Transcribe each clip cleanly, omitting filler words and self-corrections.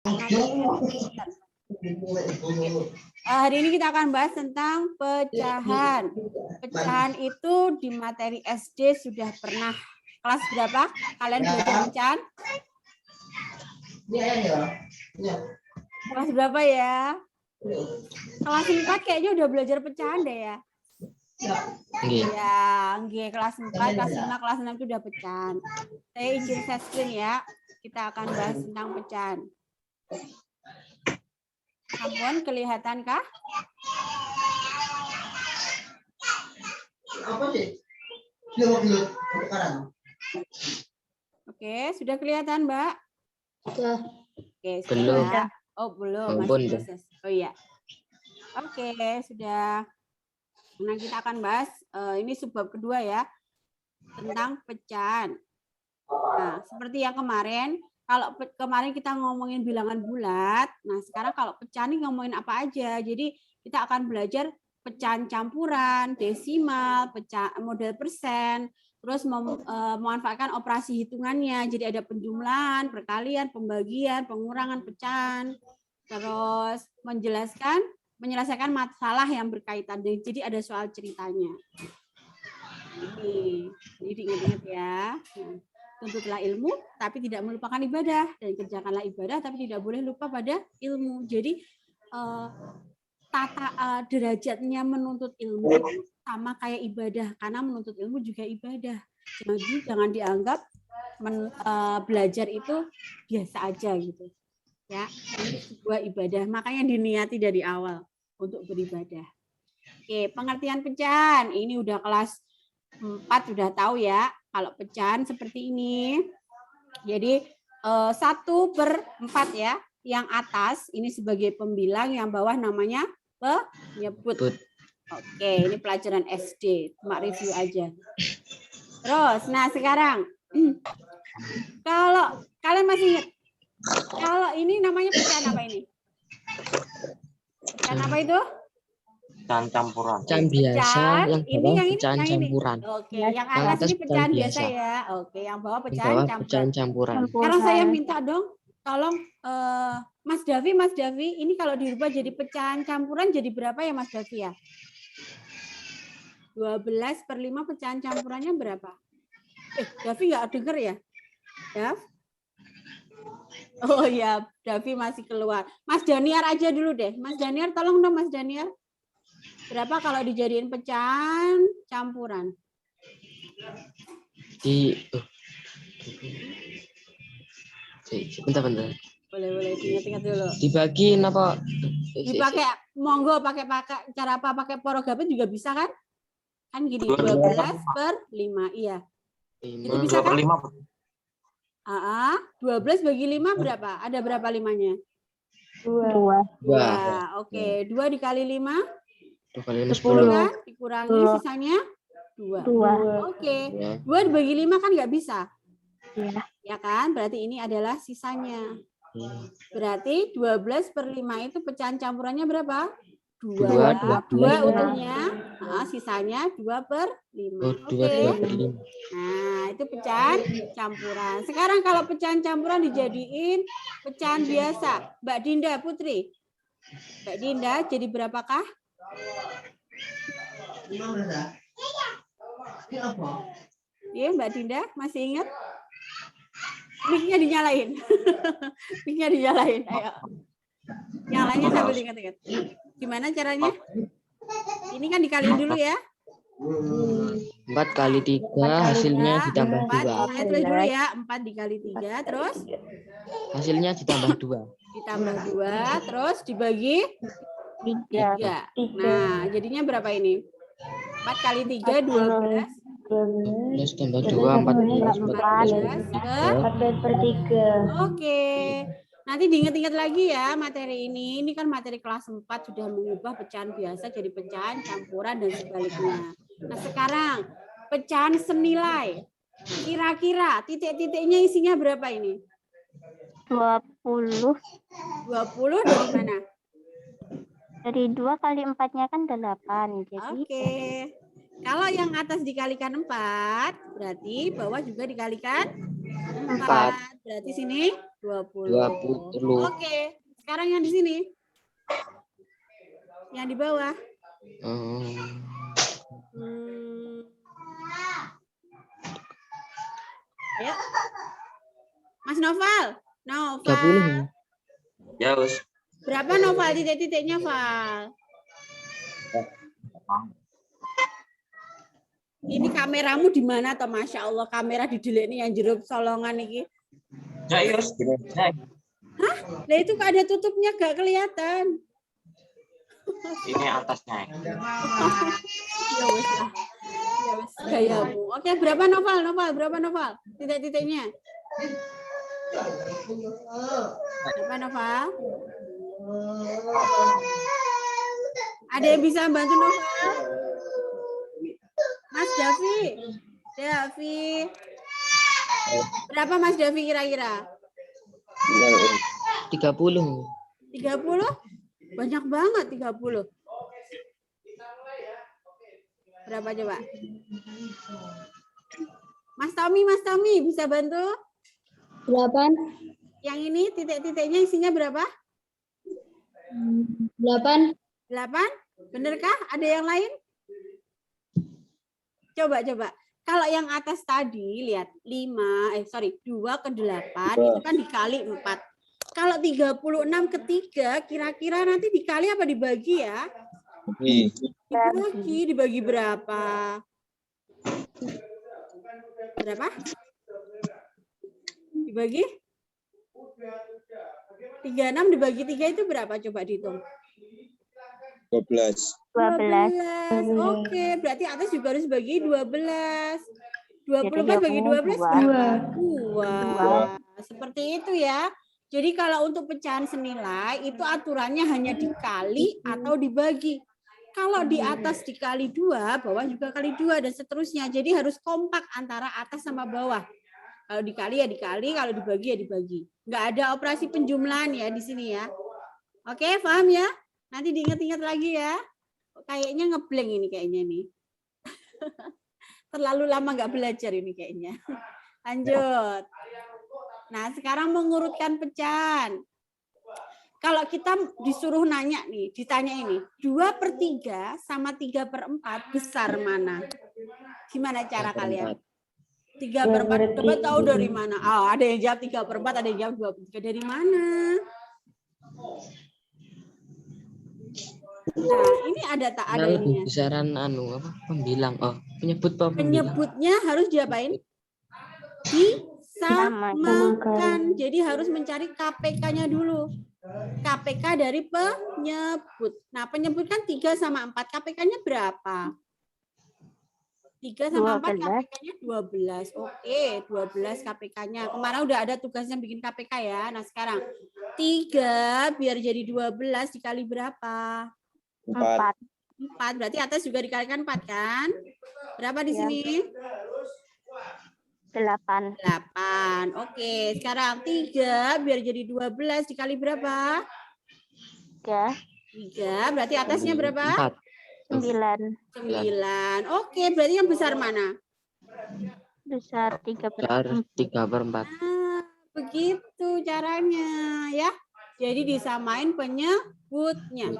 Hari ini kita akan bahas tentang pecahan. Pecahan itu di materi SD sudah pernah. Kelas berapa? Kalian belajar pecahan? Kelas berapa ya? Kelas 4 kayaknya udah belajar pecahan deh ya. Ya, kelas 4, kelas 5, kelas 6 itu udah pecahan. Saya izin share screen ya. Kita akan bahas tentang pecahan. Ampun, kelihatankah? Oke, sudah kelihatan, Mbak? Sudah. Oke, Belum. sudah. Oh, belum, masih proses. Oh iya. Oke, sudah. Nah, kita akan bahas ini subbab kedua ya, tentang pecahan. Nah, seperti yang kemarin, kalau kemarin kita ngomongin bilangan bulat, nah sekarang kalau pecahan ini ngomongin apa aja. Jadi kita akan belajar pecahan campuran, desimal, pecahan model persen, terus memanfaatkan operasi hitungannya. Jadi ada penjumlahan, perkalian, pembagian, pengurangan pecahan, terus menyelesaikan masalah yang berkaitan. Jadi ada soal ceritanya. Ini diingat-ingat ya. Nah, tuntutlah ilmu, tapi tidak melupakan ibadah, dan kerjakanlah ibadah, tapi tidak boleh lupa pada ilmu. Jadi derajatnya menuntut ilmu sama kayak ibadah, karena menuntut ilmu juga ibadah. Jadi jangan dianggap belajar itu biasa aja gitu. Ya, ini sebuah ibadah, makanya diniati dari awal untuk beribadah. Oke, pengertian pecahan. Ini udah kelas 4 sudah tahu ya, kalau pecahan seperti ini. Jadi 1/4 ya. Yang atas ini sebagai pembilang, yang bawah namanya penyebut. Oke, ini pelajaran SD, cuma review aja. Terus, nah sekarang kalau kalian masih ingat, kalau ini namanya pecahan apa ini? Pecahan apa itu? Pecahan campuran. Pecahan biasa, yang bawah pecahan campuran. Oke, yang atas ini pecahan biasa ya. Oke, yang bawah pecahan campuran. Sekarang saya minta dong, tolong Mas Davi, ini kalau dirubah jadi pecahan campuran jadi berapa ya Mas Davi ya? 12/5 pecahan campurannya berapa? Davi nggak denger ya? Dav? Oh ya, Davi masih keluar. Mas Daniar aja dulu deh. Mas Daniar, tolong dong Mas Daniar. Berapa kalau dijadiin pecahan campuran? Bentar. Boleh diingat-ingat dulu. Dibagiin apa? Dipakai monggo pakai cara apa, pakai porogapet juga bisa kan? Kan gini, 12/5. Iya. Itu bisa kan? 12 bagi 5 berapa? Ada berapa 5-nya? 2. Oke, 2 dikali 5? 10 kan? Dikurangi sisanya 2. Oke. 2 dibagi 5 kan nggak bisa. Ya kan? Berarti ini adalah sisanya. Berarti 12/5 itu pecahan campurannya berapa? 2 utuhnya, sisanya 2/5. Oke. Nah, itu pecahan campuran. Sekarang kalau pecahan campuran dijadiin pecahan biasa, Mbak Dinda Putri. Mbak Dinda jadi berapakah? Iya, Mbak Dinda masih ingat? Mic-nya dinyalain. Mic-nya dinyalain. Ayo. Nyalanya sambil ingat-ingat. Gimana caranya? Ini kan dikaliin dulu ya. 4 kali 3 hasilnya ditambah 2. Saya tulis dulu ya. 4 dikali 3 terus hasilnya ditambah 2. Ditambah 2 terus dibagi 3. Nah, jadinya berapa ini? 4 kali 3 12. 12 tambah 2 14/3. Oke. Nanti diingat-ingat lagi ya materi ini. Ini kan materi kelas 4 sudah mengubah pecahan biasa jadi pecahan campuran dan sebaliknya. Nah, sekarang pecahan senilai. Kira-kira titik-titiknya isinya berapa ini? 20. 20 dari mana? Dari 2 kali 4-nya kan 8. Jadi Oke. Kalau yang atas dikalikan 4, berarti bawah juga dikalikan 4. Berarti sini 20. 20. Oke, sekarang yang di sini. Yang di bawah. Ayo. Mas Noval. 30. Ya, Us. Berapa Noval titik-titiknya, Val? Ini kameramu di mana toh? Masya Allah, kamera di delik ini yang jeruk solongan ini. Ya, Us. Hah? Lah itu kok ada tutupnya gak kelihatan. Ini atasnya. Ya wes lah. Ya wes gayamu. Oke, berapa Noval? Berapa Noval? Titik-titiknya. Berapa Noval? Ada yang bisa bantu Noval? Mas Davi. Berapa Mas Davi kira-kira? 30. 30? Banyak banget 30. Berapa coba? Mas Tommy bisa bantu? 8. Yang ini titik-titiknya isinya berapa? 8. 8? Benerkah? Ada yang lain? Coba. Kalau yang atas tadi, lihat 2 ke 8, itu kan dikali 4. Kalau 36 ke 3, kira-kira nanti dikali apa dibagi ya? Dibagi berapa? Berapa? Dibagi? 36 dibagi 3 itu berapa? Coba dihitung. 12. 12. Oke, berarti atas juga harus bagi 12. 24 Jadi bagi jawabannya 12 berapa? 2. Seperti itu ya. Jadi kalau untuk pecahan senilai itu aturannya hanya dikali atau dibagi. Kalau di atas dikali 2, bawah juga kali 2 dan seterusnya. Jadi harus kompak antara atas sama bawah. Kalau dikali ya dikali, kalau dibagi ya dibagi. Nggak ada operasi penjumlahan ya di sini ya. Oke, paham ya? Nanti diingat-ingat lagi ya. Kayaknya ngeblank ini kayaknya nih. Terlalu lama nggak belajar ini kayaknya. Lanjut. Nah, sekarang mengurutkan pecahan. Kalau kita disuruh nanya nih, ditanya ini, 2/3 sama 3/4 besar mana? Gimana cara kalian? 3/4, coba tahu dari mana? Oh, ada yang jawab 3/4, ada yang jawab 2/3. Dari mana? Nah, ini ada tak ada ininya. Besaran pembilang. Penyebutnya harus diapain? Disamakan. Jadi harus mencari KPK-nya dulu. KPK dari penyebut. Nah, penyebut kan 3 sama 4. KPK-nya berapa? 3 sama 4 KPK-nya 12. Oke, 12 KPK-nya. Kemarin udah ada tugasnya bikin KPK ya. Nah, sekarang 3 biar jadi 12 dikali berapa? 4. 4. Berarti atas juga dikalikan 4 kan? Berapa di sini? 8. 8. Oke, sekarang 3 biar jadi 12 dikali berapa? 3. 3. Berarti atasnya berapa? 9. 9. Oke, berarti yang besar mana? Besar 3/4. Nah, begitu caranya ya. Jadi disamain penyebutnya.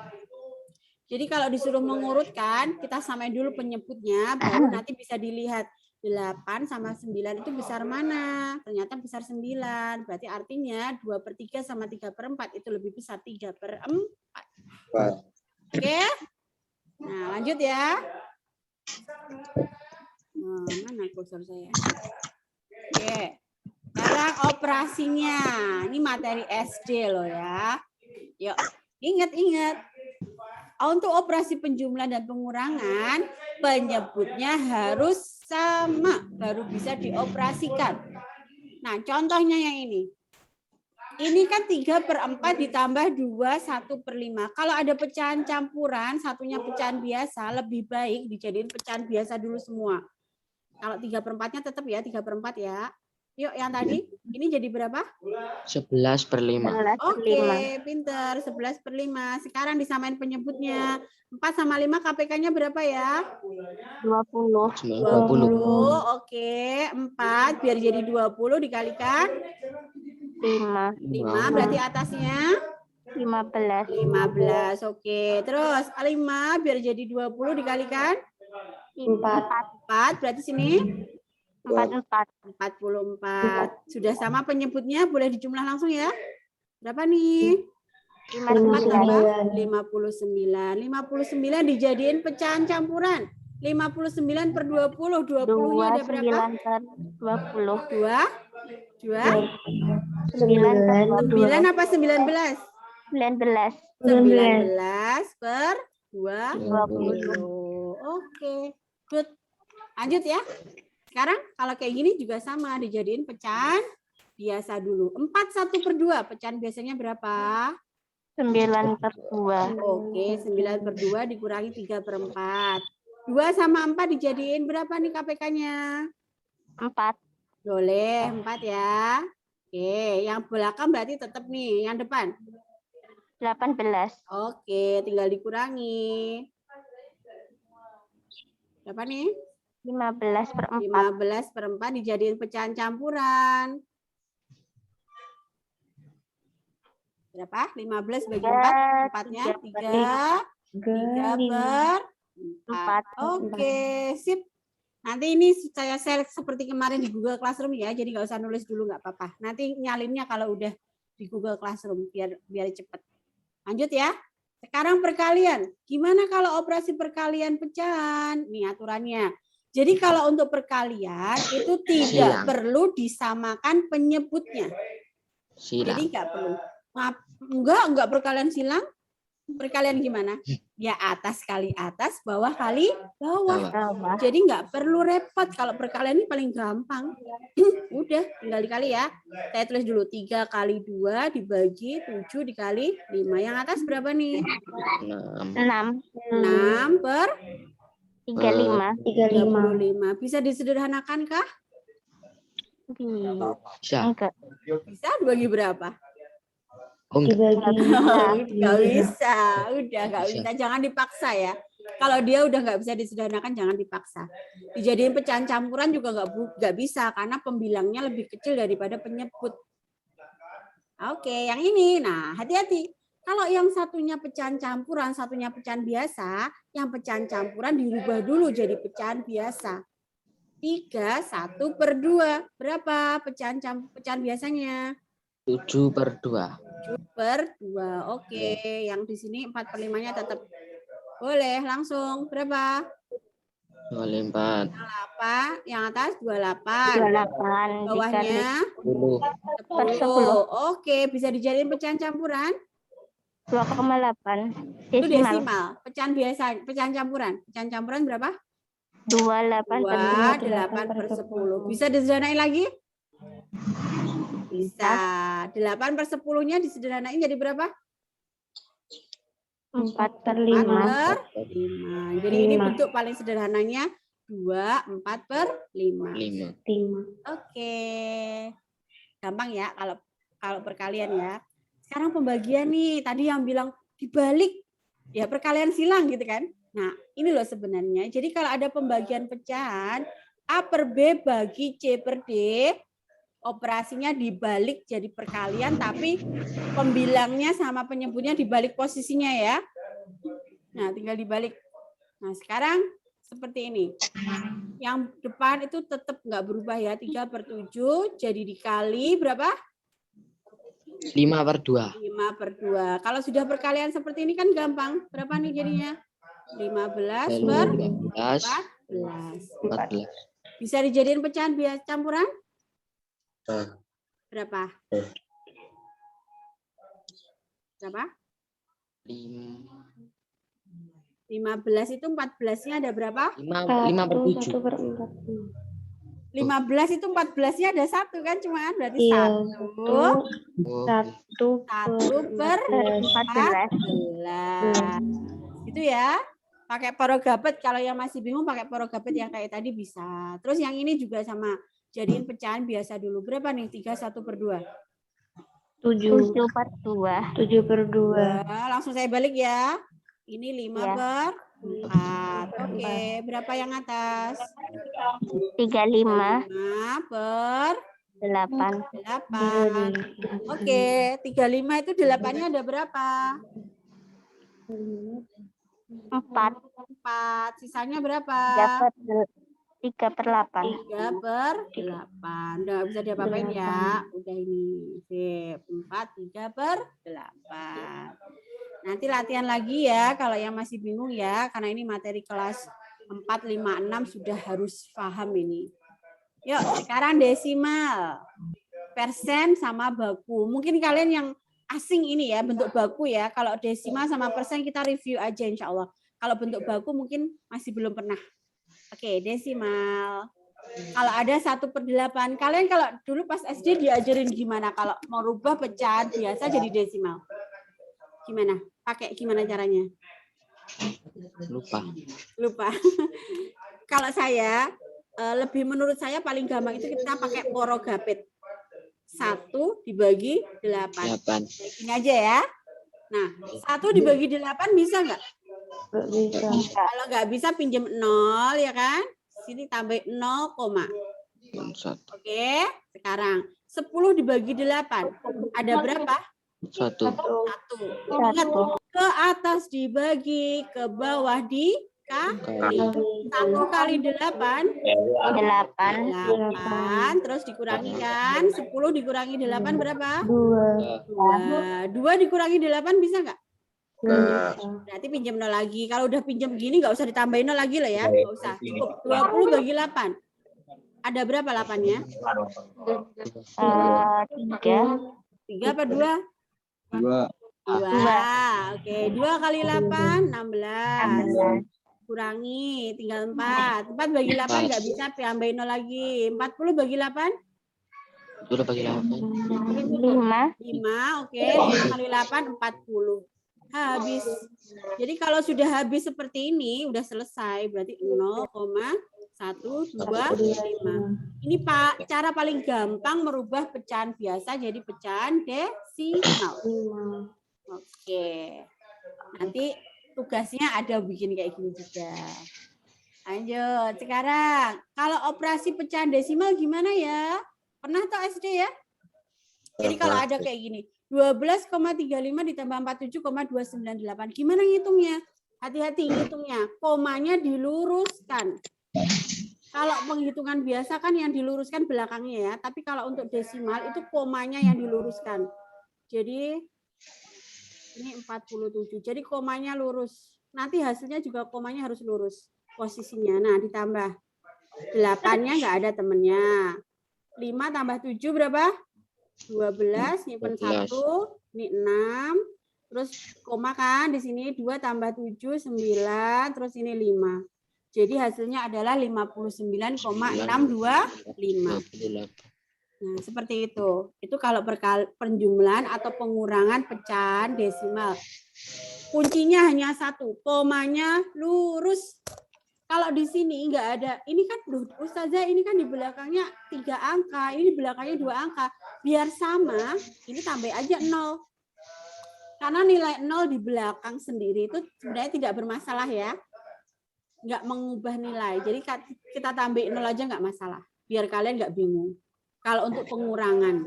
Jadi kalau disuruh mengurutkan, kita samain dulu penyebutnya, baru nanti bisa dilihat 8 sama 9 itu besar mana? Ternyata besar 9. Berarti artinya 2/3 sama 3/4 itu lebih besar 3/4. Oke? Nah, lanjut ya. Nah, mana kursor saya? Oke. Sekarang operasinya. Ini materi SD loh ya. Yuk, ingat-ingat. Untuk operasi penjumlahan dan pengurangan, penyebutnya harus sama, baru bisa dioperasikan. Nah, contohnya yang ini. Ini kan 3/4 ditambah 2, 1/5. Kalau ada pecahan campuran, satunya pecahan biasa, lebih baik dijadiin pecahan biasa dulu semua. Kalau 3/4-nya tetap ya, 3/4 ya. Yuk, yang tadi, ini jadi berapa? 11/5. Oke, pinter. 11/5. Sekarang disamain penyebutnya. 4 sama 5 KPK-nya berapa ya? 20. 20. Oke, 4 biar jadi 20 dikalikan 5. 5 berarti atasnya 15. 15. Oke. Terus 5 biar jadi 20 dikalikan 4 berarti sini 44. 44. Sudah sama penyebutnya, boleh dijumlah langsung ya. Berapa nih? 59. 59. 59 dijadiin pecahan campuran. 59 per 20. 20-nya ada berapa? 9 per 20. 2. 9 per 9 apa 19? 19. 19 per 20. 20. Oke. Good. Lanjut ya. Sekarang kalau kayak gini juga sama, dijadiin pecahan biasa dulu. 4 1 per 2. Pecahan biasanya berapa? 9 per 2. Oke, 9 per 2 dikurangi 3 per 4. 2 sama 4 dijadiin berapa nih KPK-nya? 4. Boleh, 4 ya. Oke, yang belakang berarti tetap nih, yang depan. 18. Oke, tinggal dikurangi. Berapa nih? 15 per 4. 15 per 4 dijadiin pecahan campuran. Berapa? 15 bagi 4. 4-nya 3. 3 per 4. Oke, sip. Nanti ini saya share seperti kemarin di Google Classroom ya. Jadi nggak usah nulis dulu, nggak apa-apa. Nanti nyalinnya kalau udah di Google Classroom biar cepet. Lanjut ya. Sekarang perkalian. Gimana kalau operasi perkalian pecahan? Nih aturannya. Jadi kalau untuk perkalian itu tidak perlu disamakan penyebutnya. Jadi nggak perlu. Enggak perkalian silang. Perkalian gimana? Ya atas kali atas, bawah kali bawah. Jadi nggak perlu repot. Kalau perkalian ini paling gampang. Udah, tinggal dikali ya. Saya tulis dulu 3 kali 2 dibagi 7 dikali 5. Yang atas berapa nih? 6. 6 per 35. 35. Bisa disederhanakan kah? Bisa. Enggak. Bisa dibagi berapa? Oh, enggak. Nggak bisa, udah nggak bisa. Jangan dipaksa ya. Kalau dia udah nggak bisa disederhanakan, jangan dipaksa. Dijadiin pecahan campuran juga nggak bisa karena pembilangnya lebih kecil daripada penyebut. Oke, yang ini, nah hati-hati. Kalau yang satunya pecahan campuran, satunya pecahan biasa, yang pecahan campuran dirubah dulu jadi pecahan biasa. 3 1 per 2. Berapa pecahan biasanya? 7 per 2. 7 per 2. Oke, yang di sini 4 per 5-nya tetap boleh langsung. Berapa? 24. 8. Yang atas 28. 28. Bawahnya 10. 10. Oke, bisa dijadiin pecahan campuran? 2,8. Itu desimal. Pecahan biasa, pecahan campuran. Pecahan campuran berapa? 28 per 8 per 10. Bisa disederhanain lagi? Bisa. 8 per 10-nya disederhanain jadi berapa? 4 per 4 5. per 5. Jadi ini bentuk paling sederhananya 2, 4 per 5. 5. Oke. Gampang ya kalau perkalian ya. Sekarang pembagian nih. Tadi yang bilang dibalik. Ya perkalian silang gitu kan. Nah ini loh sebenarnya. Jadi kalau ada pembagian pecahan A per B bagi C per D. Operasinya dibalik jadi perkalian, tapi pembilangnya sama penyebutnya dibalik posisinya ya. Nah, tinggal dibalik. Nah, sekarang seperti ini. Yang depan itu tetap nggak berubah ya, 3 per 7, jadi dikali berapa? 5 per 2. 5 per 2. Kalau sudah perkalian seperti ini kan gampang. Berapa nih jadinya? 15 per 14. 14. Bisa dijadiin pecahan biasa campuran? Berapa? 15 itu 14-nya ada berapa? 5 per 7. 15 itu 14-nya ada 1 kan cuman berarti 1 per 14. Itu ya. Pakai porogapet, kalau yang masih bingung pakai porogapet yang kayak tadi bisa. Terus yang ini juga sama. Jadiin pecahan biasa dulu. Berapa nih? 3 1 per 2. 7 per 2. 7 per 2. Langsung saya balik ya. Ini 5 Ya. per 4. Oke, berapa yang atas? 35. 5 per 8. 8. Oke, 35 itu 8-nya ada berapa? 4. 4. Sisanya berapa? 3/8. 3/8. Udah nggak bisa diapa-apain ya. Udah ini. Sip. 4, 3/8. Nanti latihan lagi ya kalau yang masih bingung ya. Karena ini materi kelas 4, 5, 6 sudah harus paham ini. Yuk, sekarang desimal. Persen sama baku. Mungkin kalian yang asing ini ya, bentuk baku ya. Kalau desimal sama persen kita review aja insya Allah. Kalau bentuk baku mungkin masih belum pernah. Oke, desimal. Kalau ada 1/8. Kalian kalau dulu pas SD diajarin gimana? Kalau mau rubah pecahan biasa jadi desimal. Gimana? Pakai gimana caranya? Lupa. Kalau saya, lebih menurut saya paling gampang itu kita pakai porogapit. 1 dibagi 8. Ini aja ya. Nah, 1 dibagi 8 bisa nggak? Kalau nggak bisa pinjam 0 ya kan? Sini tambah 0, Oke, sekarang 10 dibagi 8. Ada berapa? 1. 1. Ingat, ke atas dibagi, ke bawah dikali. 1 kali 8. 8. Terus dikurangi kan? 10 dikurangi 8 berapa? 2. 2 dikurangi 8 bisa nggak? Berarti pinjam 0 lagi. Kalau udah pinjam gini nggak usah ditambahin 0 lagi lah ya. Nggak usah. Cukup 20 bagi 8. Ada berapa 8-nya? 3. 3 apa 2? 2. Oke. 2 kali 8, 16. Kurangi, tinggal 4. 4 bagi 8 nggak bisa tambahin 0 lagi. 40 bagi 8? 10 bagi 8. 5. 5, oke. 5 kali 8, 40. Habis. Jadi kalau sudah habis seperti ini, udah selesai. Berarti 0,125. Ini Pak, cara paling gampang merubah pecahan biasa jadi pecahan desimal. Oke. Nanti tugasnya ada bikin kayak gini juga. Lanjut. Sekarang, kalau operasi pecahan desimal gimana ya? Pernah tuh SD ya? Jadi kalau ada kayak gini. 12,35 ditambah 47,298. Gimana ngitungnya? Hati-hati ngitungnya. Komanya diluruskan. Kalau penghitungan biasa kan yang diluruskan belakangnya ya. Tapi kalau untuk desimal itu komanya yang diluruskan. Jadi ini 47. Jadi komanya lurus. Nanti hasilnya juga komanya harus lurus posisinya. Nah ditambah 8-nya nggak ada temennya. 5 tambah 7 berapa? 12, nyimpen 1, ini 6, terus koma kan di sini 2 tambah 7, 9, terus ini 5. Jadi hasilnya adalah 59,625. Nah, seperti itu. Itu kalau penjumlahan atau pengurangan pecahan desimal. Kuncinya hanya 1, komanya lurus. Kalau di sini nggak ada, ini kan, Ustazah ini kan di belakangnya 3 angka, ini di belakangnya 2 angka. Biar sama, ini tambah aja 0. Karena nilai 0 di belakang sendiri itu sebenarnya tidak bermasalah ya. Nggak mengubah nilai. Jadi kita tambah 0 aja nggak masalah. Biar kalian nggak bingung. Kalau untuk pengurangan.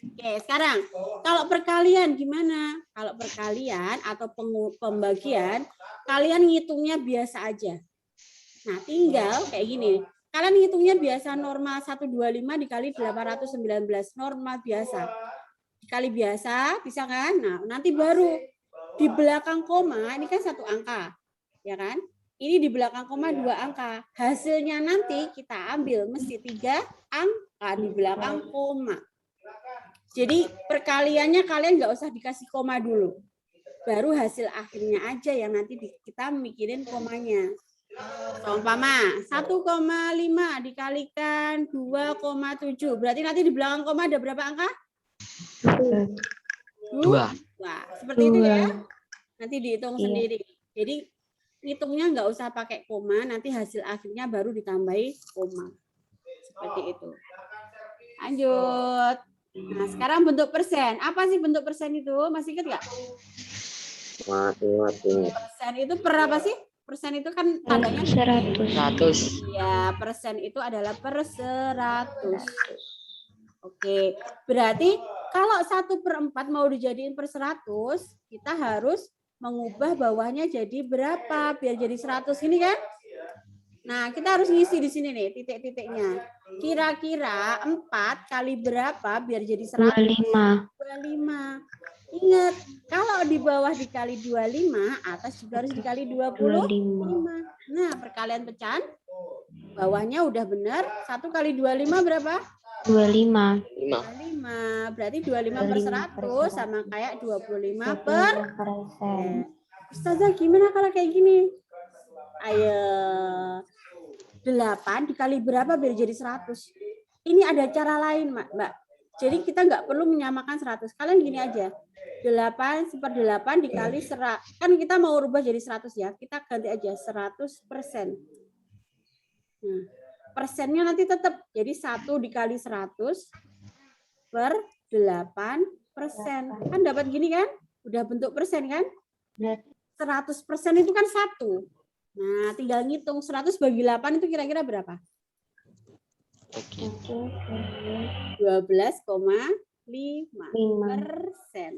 Oke, sekarang kalau perkalian gimana? Kalau perkalian atau pembagian, kalian ngitungnya biasa aja. Nah, tinggal kayak gini. Kalian hitungnya biasa normal 125 dikali 819. Normal biasa. Dikali biasa, bisa kan? Nah, nanti baru di belakang koma, ini kan 1 angka. Ya kan? Ini di belakang koma 2 angka. Hasilnya nanti kita ambil mesti 3 angka di belakang koma. Jadi perkaliannya kalian nggak usah dikasih koma dulu. Baru hasil akhirnya aja yang nanti kita mikirin komanya. Umpama 1,5 dikalikan 2,7. Berarti nanti di belakang koma ada berapa angka? 2. Wah, seperti itu ya. Nanti dihitung sendiri. Jadi hitungnya nggak usah pakai koma, nanti hasil akhirnya baru ditambahi koma. Seperti itu. Lanjut. Nah, sekarang bentuk persen. Apa sih bentuk persen itu? Masih ingat nggak? Persen itu per apa sih? Persen itu kan tandanya 100. Ya, persen itu adalah per 100. Oke, berarti kalau 1/4 mau dijadiin per 100, kita harus mengubah bawahnya jadi berapa? Biar jadi 100 ini kan? Nah, kita harus ngisi di sini nih titik-titiknya. Kira-kira 4 kali berapa biar jadi 100? 25. 25. Ingat, kalau di bawah dikali 25, atas juga harus dikali 25. Nah, perkalian pecahan, bawahnya udah benar. 1 kali 25 berapa? 25. 25. Berarti 25 per 100 sama kayak 25 per. Ustazah, gimana kalau kayak gini? Ayo. 8 dikali berapa biar jadi 100? Ini ada cara lain, Mbak. Jadi kita nggak perlu menyamakan 100. Kalian gini aja. 8/8 dikali 100. Kan kita mau rubah jadi 100 ya. Kita ganti aja 100%. Nah, persennya nanti tetap. Jadi 1 dikali 100 per 8%. Kan dapat gini kan? Udah bentuk persen kan? 100% itu kan 1. Nah, tinggal ngitung 100 bagi 8 itu kira-kira berapa? 12,5%.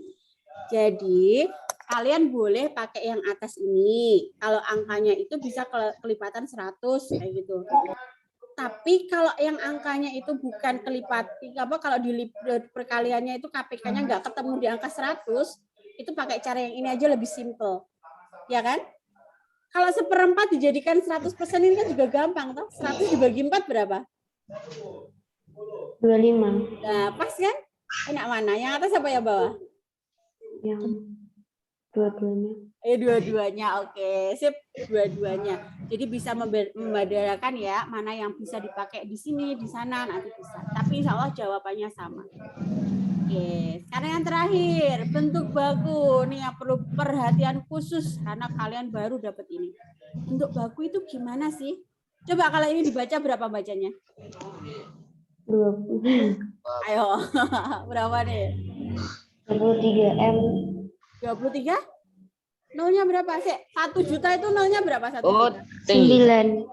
Jadi, kalian boleh pakai yang atas ini. Kalau angkanya itu bisa kelipatan 100 kayak gitu. Tapi kalau yang angkanya itu bukan kelipat, kalau di perkaliannya itu KPK-nya nggak ketemu di angka 100, itu pakai cara yang ini aja lebih simple. Ya kan? Kalau 1/4 dijadikan 100% ini kan juga gampang, toh? 100 dibagi 4 berapa? 25. Nah, pas kan? Enak mana? Yang atas apa yang bawah? Yang dua-duanya. Dua-duanya. Oke, sip. Dua-duanya. Jadi bisa membedarakan ya, mana yang bisa dipakai di sini, di sana, nanti bisa. Tapi insya Allah jawabannya sama. Oke, sekarang yang terakhir, bentuk baku. Nih yang perlu perhatian khusus karena kalian baru dapat ini. Bentuk baku itu gimana sih? Coba kalau ini dibaca berapa bacanya? 20. Ayo, berapa nih? 23M. 23? Nolnya berapa sih? 1 juta itu nolnya berapa? 1 Oh, juta? 9.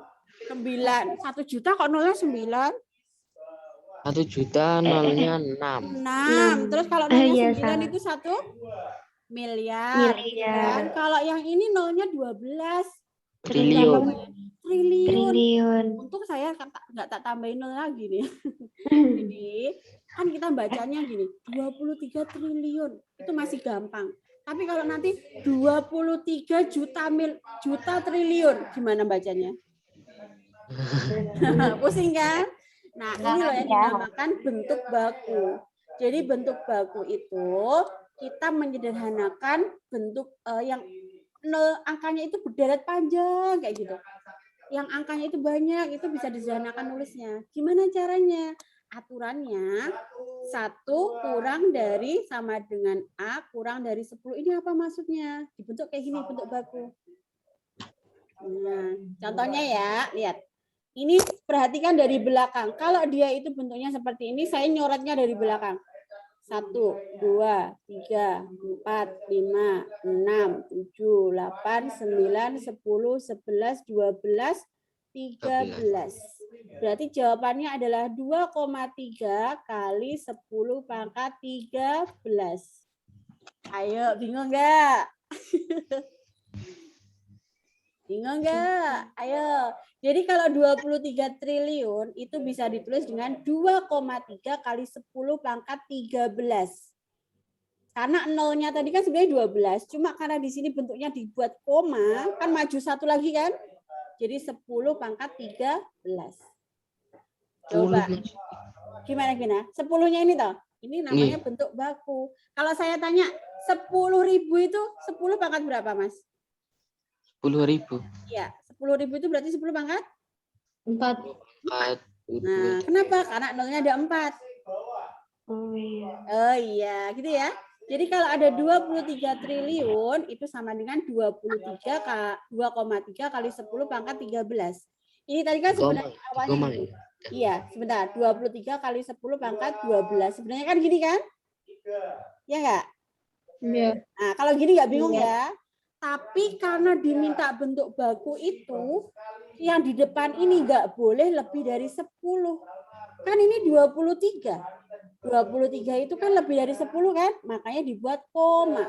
1 juta kok nolnya 9? 1 juta nolnya 6. 6. Terus kalau nolnya Iya, 9 salah. itu 1 miliar. Miliar. Dan kalau yang ini nolnya 12 Triliun. triliun. Untung saya nggak tak tambahin nol lagi nih. Jadi kan kita bacanya gini, 23 triliun. Itu masih gampang. Tapi kalau nanti 23 juta triliun, gimana bacanya? Pusing kan? Nah, ini loh yang dinamakan bentuk baku. Jadi bentuk baku itu kita menyederhanakan bentuk yang angkanya itu berderet panjang kayak gitu. Yang angkanya itu banyak, itu bisa disederhanakan nulisnya. Gimana caranya? Aturannya 1 kurang dari sama dengan A kurang dari 10. Ini apa maksudnya? Dibentuk kayak gini bentuk baku. Nah, contohnya ya, lihat. Ini perhatikan dari belakang. Kalau dia itu bentuknya seperti ini, saya nyoretnya dari belakang. 1, 2, 3, 4, 5, 6, 7, 8, 9, 10, 11, 12, 13. Berarti jawabannya adalah 2,3 kali 10 pangkat 13. Ayo, bingung nggak? Bingung nggak? Ayo. Jadi kalau 23 triliun itu bisa ditulis dengan 2,3 kali 10 pangkat 13. Karena nolnya tadi kan sebenarnya 12. Cuma karena di sini bentuknya dibuat koma, kan maju 1 lagi kan? Jadi 10 pangkat 13. Coba. Gimana? 10-nya ini toh. Ini namanya bentuk baku. Kalau saya tanya 10.000 itu 10 pangkat berapa, Mas? 10.000. Iya, 10.000 itu berarti 10 pangkat? 4. 4. Nah, kenapa? Karena nolnya ada 4. Oh iya. Oh iya, gitu ya. Jadi kalau ada 23 triliun itu sama dengan 2,3 kali 10 pangkat 13. Ini tadi kan sebenarnya awalnya gitu. Iya, sebentar. 23 kali 10 pangkat 12. Sebenarnya kan gini kan? Ya enggak? Iya. Nah, kalau gini nggak bingung ya. Tapi karena diminta bentuk baku itu, yang di depan ini nggak boleh lebih dari 10. Kan ini 23. 23 itu kan lebih dari 10 kan? Makanya dibuat koma.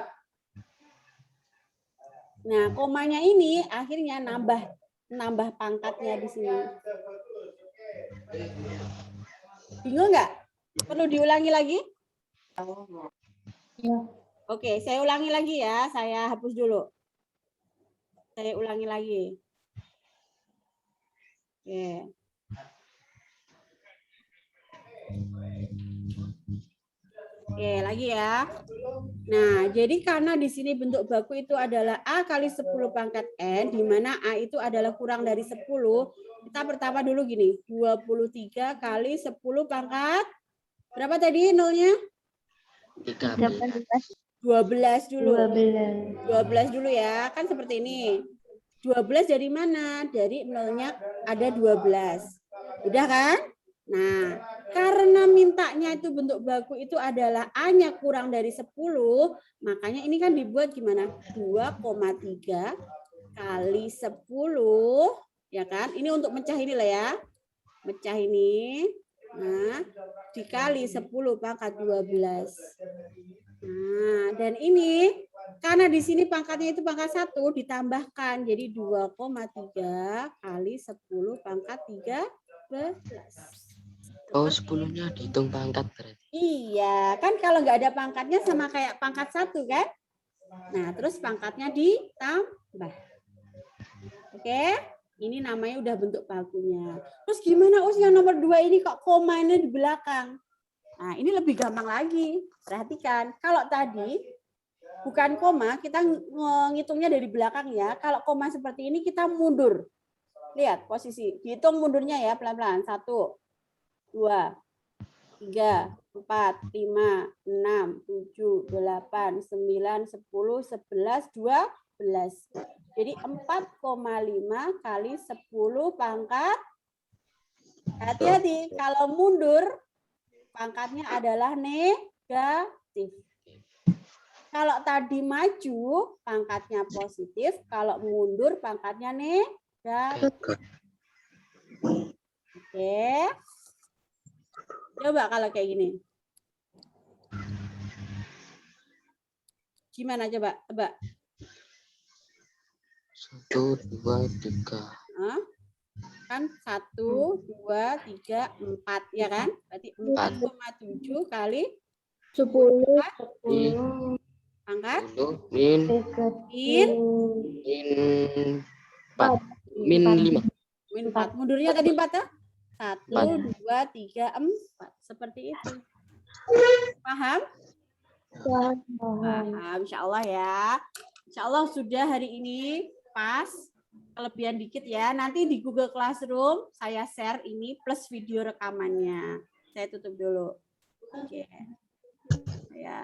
Nah, komanya ini akhirnya nambah pangkatnya di sini. Bingung nggak? Perlu diulangi lagi? Ya. Oke, saya ulangi lagi ya. Saya hapus dulu. Saya ulangi lagi. Oke. Oke, lagi ya. Nah, jadi karena di sini bentuk baku itu adalah A kali 10 pangkat N, di mana A itu adalah kurang dari 10. Kita pertama dulu gini, 23 kali 10 pangkat, berapa tadi nolnya? 13. 12 dulu. 12. 12 dulu ya, kan seperti ini. 12 dari mana? Dari nolnya ada 12. Udah kan? Nah, karena mintanya itu bentuk baku itu adalah A-nya kurang dari 10, makanya ini kan dibuat gimana? 2,3 kali 10, ya kan? Ini untuk mecah ini lah ya. Mecah ini. Nah, dikali 10 pangkat 12. Nah, dan ini karena di sini pangkatnya itu pangkat 1 ditambahkan jadi 2,3 kali 10 pangkat 13. Oh, 10-nya dihitung pangkat berarti. Iya, kan kalau nggak ada pangkatnya sama kayak pangkat 1 kan? Nah, terus pangkatnya ditambah. Oke, ini namanya udah bentuk bakunya. Terus gimana yang nomor 2 ini kok komanya di belakang? Nah, ini lebih gampang lagi. Perhatikan, kalau tadi bukan koma, kita ngitungnya dari belakang ya. Kalau koma seperti ini kita mundur. Lihat posisi, dihitung mundurnya ya pelan-pelan. 1, 2, 3, 4, 5, 6, 7, 8, 9, 10, 11, 12. Jadi 4,5 kali 10 pangkat. Hati-hati, kalau mundur pangkatnya adalah negatif. Kalau tadi maju, pangkatnya positif. Kalau mundur, pangkatnya negatif. Oke. Coba kalau kayak gini. Gimana coba? Coba. 1, 2, 3. Hah? Kan 1, 2, 3, 4. Ya kan? Berarti 4,7 kali 10. pangkat 10 min min 4. Min 5. min 4. Mundurnya tadi 4 ya? 1, 2, 3, 4. Seperti itu. Paham? Paham. Insya Allah ya. Insya Allah sudah hari ini pas. Kelebihan dikit ya. Nanti di Google Classroom saya share ini plus video rekamannya. Saya tutup dulu. Oke. Ya.